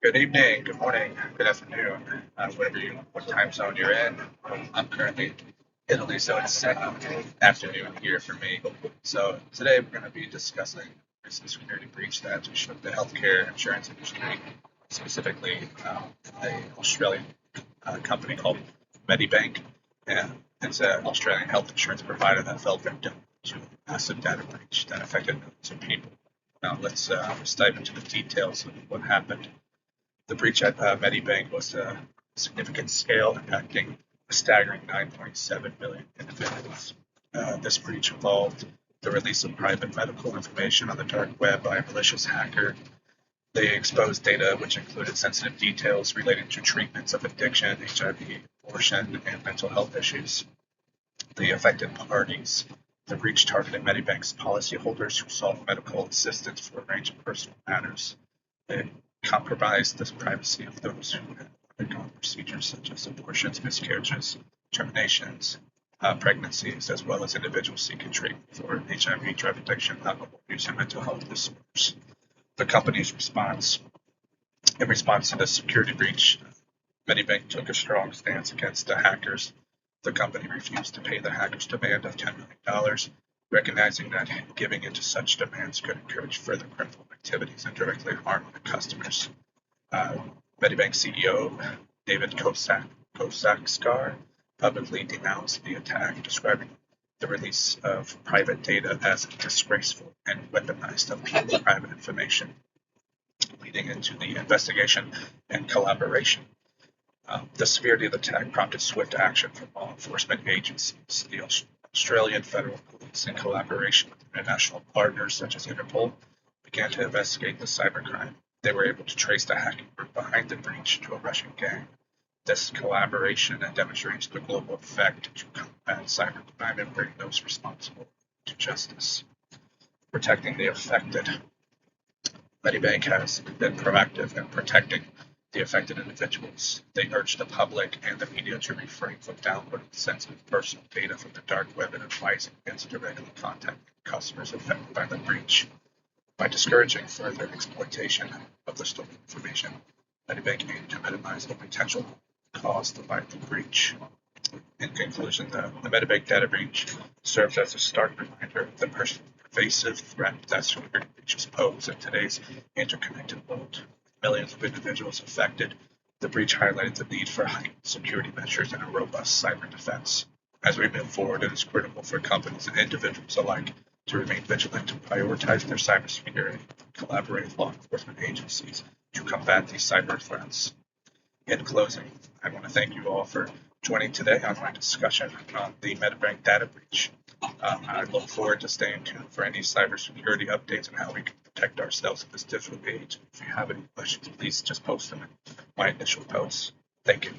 Good evening, good morning, good afternoon, what time zone you're in. I'm currently in Italy, so it's afternoon here for me. So today we're going to be discussing a security breach that shook the healthcare insurance industry, specifically an Australian company called Medibank. And it's an Australian health insurance provider that fell victim to a massive data breach that affected millions of people. Now let's dive into the details of what happened. The breach at Medibank was a significant scale, impacting a staggering 9.7 million individuals. This breach involved the release of private medical information on the dark web by a malicious hacker. They exposed data which included sensitive details relating to treatments of addiction, HIV, abortion, and mental health issues. The affected parties. The breach targeted Medibank's policyholders who sought medical assistance for a range of personal matters. It compromised the privacy of those who had undergone procedures such as abortions, miscarriages, terminations, pregnancies, as well as individuals seeking treatment for HIV, drug addiction, alcohol abuse, and mental health disorders. The company's response. In response to the security breach, Medibank took a strong stance against the hackers. The company refused to pay the hackers' demand of $10 million, recognizing that giving into such demands could encourage further criminal activities and directly harm the customers. Medibank CEO David Kosakskar publicly denounced the attack, describing the release of private data as disgraceful and weaponized of people's private information, leading into the investigation and collaboration. The severity of the attack prompted swift action from law enforcement agencies. The Australian Federal Police, in collaboration with international partners such as Interpol, began to investigate the cybercrime. They were able to trace the hacking group behind the breach to a Russian gang. This collaboration demonstrates the global effect to combat cybercrime and bring those responsible to justice. Protecting the affected. Medibank has been proactive in protecting the affected individuals. They urge the public and the media to refrain from downloading sensitive personal data from the dark web and advising against directly contacting customers affected by the breach. By discouraging further exploitation of the stolen information, Medibank aimed to minimize the potential cost of the breach. In conclusion, the Medibank data breach serves as a stark reminder of the pervasive threat that security breaches pose in today's interconnected world. Millions of individuals affected, the breach highlighted the need for heightened security measures and a robust cyber defense. As we move forward, it is critical for companies and individuals alike to remain vigilant and prioritize their cybersecurity and collaborate with law enforcement agencies to combat these cyber threats. In closing, I want to thank you all for joining today on my discussion on the Medibank data breach. I look forward to staying tuned for any cybersecurity updates and how we can protect ourselves in this digital age. If you have any questions, please just post them in my initial posts. Thank you.